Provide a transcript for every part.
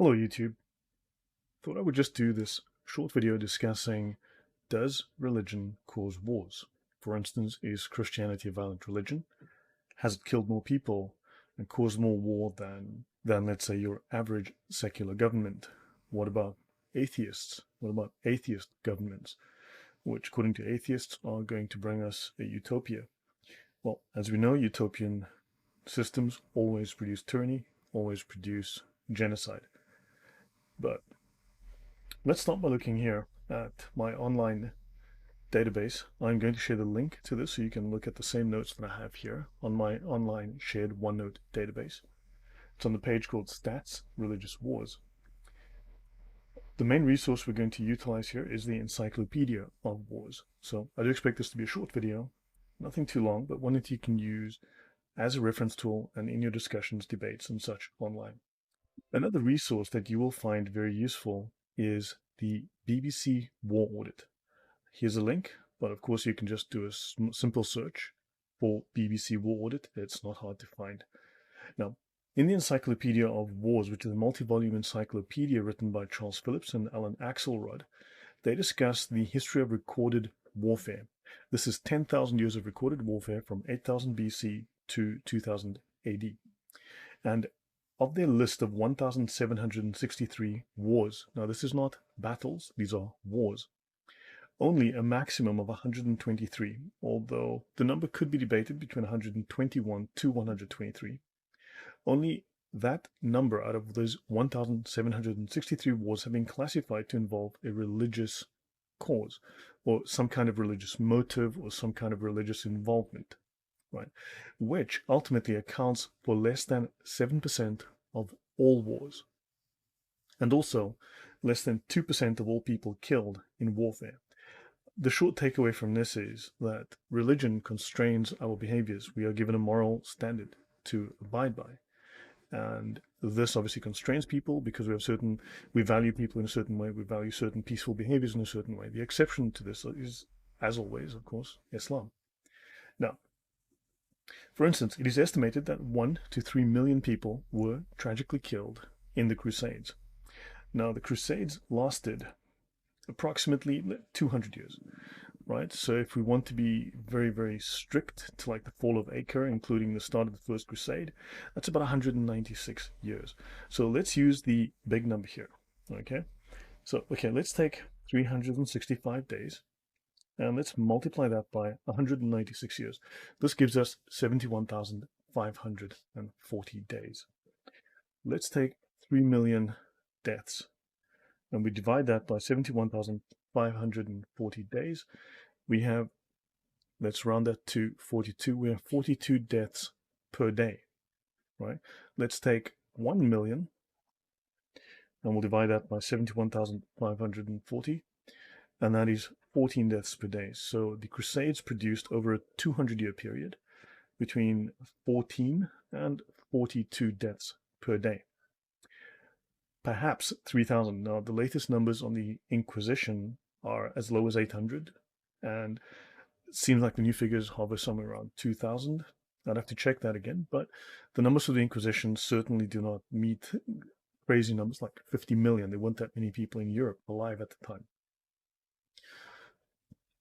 Hello YouTube. Thought I would just do this short video discussing, does religion cause wars? For instance, is Christianity a violent religion? Has it killed more people and caused more war than let's say your average secular government? What about atheists? What about atheist governments, which according to atheists are going to bring us a utopia? Well, as we know, utopian systems always produce tyranny, always produce genocide. But let's start by looking here at my online database. I'm going to share the link to this so you can look at the same notes that I have here on my online shared OneNote database. It's on the page called Stats Religious Wars. The main resource we're going to utilize here is the Encyclopedia of Wars. So I do expect this to be a short video, nothing too long, but one that you can use as a reference tool and in your discussions, debates, and such online. Another resource that you will find very useful is the BBC War Audit. Here's a link, but of course you can just do a simple search for BBC War Audit. It's not hard to find. Now, in the Encyclopedia of Wars, which is a multi-volume encyclopedia written by Charles Phillips and Alan Axelrod, they discuss the history of recorded warfare. This is 10,000 years of recorded warfare from 8000 BC to 2000 AD. And of their list of 1,763 wars, now this is not battles, these are wars, only a maximum of 123, although the number could be debated between 121 to 123. Only that number out of those 1,763 wars have been classified to involve a religious cause or some kind of religious motive or some kind of religious involvement, right? Which ultimately accounts for less than 7% of all wars, and also less than 2% of all people killed in warfare. The short takeaway from this is that religion constrains our behaviors. We are given a moral standard to abide by. And this obviously constrains people because we value people in a certain way, we value certain peaceful behaviors in a certain way. The exception to this is, as always, of course, Islam. Now, for instance, it is estimated that 1 to 3 million people were tragically killed in the Crusades. Now, the Crusades lasted approximately 200 years, right? So if we want to be very, very strict to like the fall of Acre, including the start of the First Crusade, that's about 196 years. So let's use the big number here, okay? So, okay, let's take 365 days and let's multiply that by 196 years. This gives us 71,540 days. Let's take 3 million deaths and we divide that by 71,540 days. We have, let's round that to 42. We have 42 deaths per day, right? Let's take 1 million and we'll divide that by 71,540. And that is 14 deaths per day. So the Crusades produced over a 200-year period between 14 and 42 deaths per day. Perhaps 3,000. Now, the latest numbers on the Inquisition are as low as 800, and it seems like the new figures hover somewhere around 2,000. I'd have to check that again, but the numbers for the Inquisition certainly do not meet crazy numbers like 50 million. There weren't that many people in Europe alive at the time.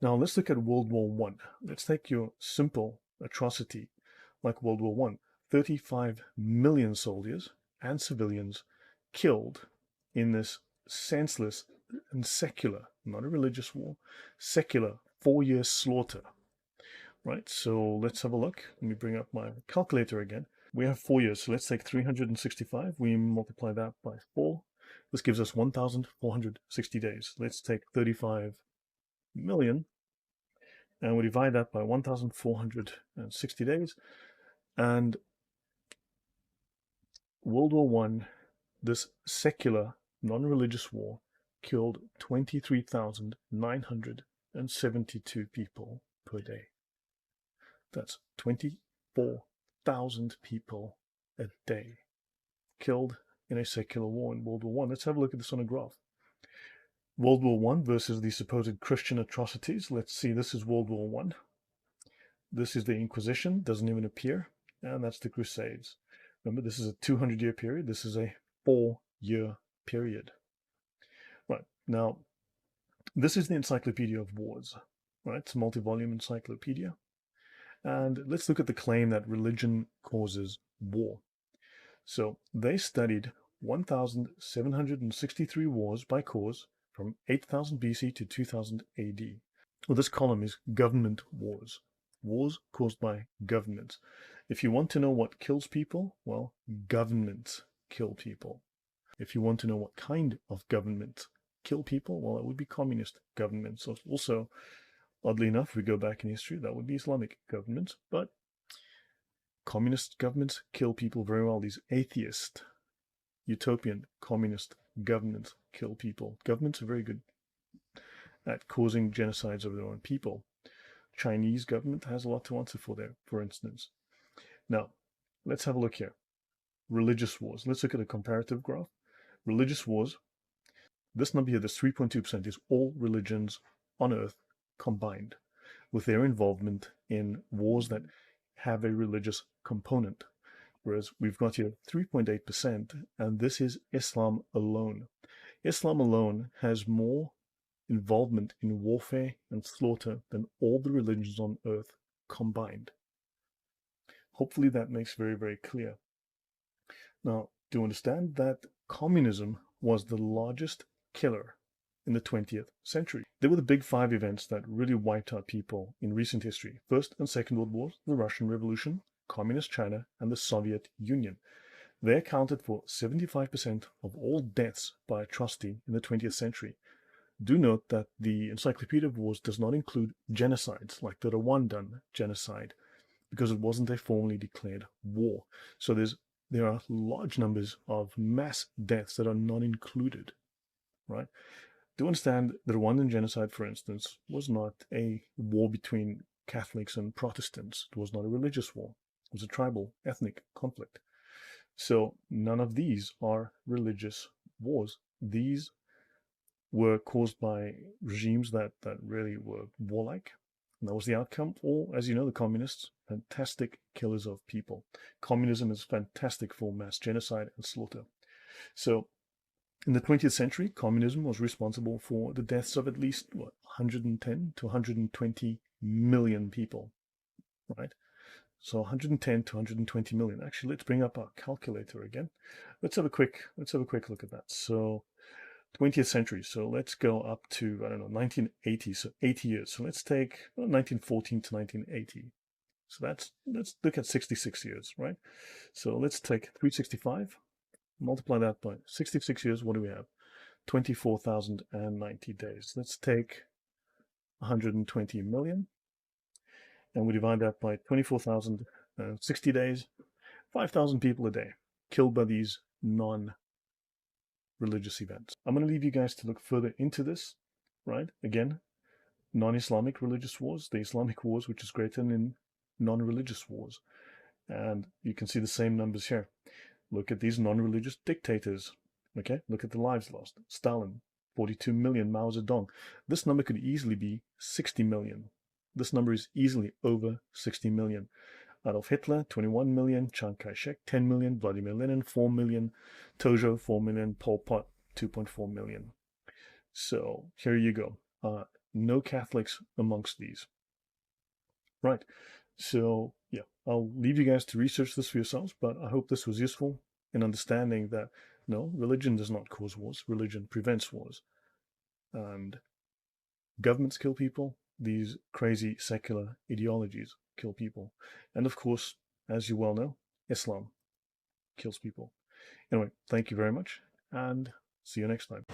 Now let's look at World War I. Let's take your simple atrocity like World War I. 35 million soldiers and civilians killed in this senseless and secular, not a religious war, secular 4-year slaughter, right? So let's have a look. Let me bring up my calculator again. We have 4 years, so let's take 365. We multiply that by 4. This gives us 1,460 days. Let's take 35 million and we divide that by 1,460 days. And World War I, this secular, non-religious war, killed 23,972 people per day. That's 24,000 people a day killed in a secular war in World War I. Let's have a look at this on a graph. World War I versus the supposed Christian atrocities. Let's see, this is World War I. This is the Inquisition, doesn't even appear, and that's the Crusades. Remember, this is a 200-year period. This is a 4-year period. Right, now, this is the Encyclopedia of Wars, right? It's a multi-volume encyclopedia. And let's look at the claim that religion causes war. So they studied 1,763 wars by cause from 8000 BC to 2000 AD. Well, this column is government wars. Wars caused by governments. If you want to know what kills people, well, governments kill people. If you want to know what kind of government kill people, well, it would be communist governments. Also, oddly enough, if we go back in history, that would be Islamic governments, but communist governments kill people very well. These atheist, utopian, communist governments kill people. Governments are very good at causing genocides of their own people. Chinese government has a lot to answer for there, for instance. Now, let's have a look here. Religious wars. Let's look at a comparative graph. Religious wars. This number here, this 3.2%, is all religions on Earth combined with their involvement in wars that have a religious component. Whereas we've got here 3.8%, and this is Islam alone. Islam alone has more involvement in warfare and slaughter than all the religions on Earth combined. Hopefully that makes very, very clear. Now, do understand that communism was the largest killer in the 20th century. There were the big five events that really wiped out people in recent history. First and Second World Wars, the Russian Revolution, Communist China, and the Soviet Union. They accounted for 75% of all deaths by atrocity in the 20th century. Do note that the Encyclopedia of Wars does not include genocides like the Rwandan genocide, because it wasn't a formally declared war. So there are large numbers of mass deaths that are not included, right? Do understand the Rwandan genocide, for instance, was not a war between Catholics and Protestants. It was not a religious war. It was a tribal, ethnic conflict. So none of these are religious wars. These were caused by regimes that really were warlike. And that was the outcome. Or, as you know, the communists, fantastic killers of people. Communism is fantastic for mass genocide and slaughter. So in the 20th century, communism was responsible for the deaths of at least, 110 to 120 million people, right? So 110 to 120 million. Actually, let's bring up our calculator again. Let's have a quick look at that. So 20th century. So let's go up to, 1980. So 80 years. So let's take 1914 to 1980. So let's look at 66 years, right? So let's take 365, multiply that by 66 years. What do we have? 24,090 days. Let's take 120 million. And we divide that by 24,060 days, 5,000 people a day killed by these non-religious events. I'm going to leave you guys to look further into this, right? Again, non-Islamic religious wars, the Islamic wars, which is greater than non-religious wars. And you can see the same numbers here. Look at these non-religious dictators, okay? Look at the lives lost. Stalin, 42 million, Mao Zedong. This number could easily be 60 million. This number is easily over 60 million. Adolf Hitler, 21 million. Chiang Kai-shek, 10 million. Vladimir Lenin, 4 million. Tojo, 4 million. Pol Pot, 2.4 million. So here you go. No Catholics amongst these. Right. So yeah, I'll leave you guys to research this for yourselves, but I hope this was useful in understanding that no, religion does not cause wars. Religion prevents wars. And governments kill people. These crazy secular ideologies kill people. And of course, as you well know, Islam kills people. Anyway, thank you very much, and see you next time.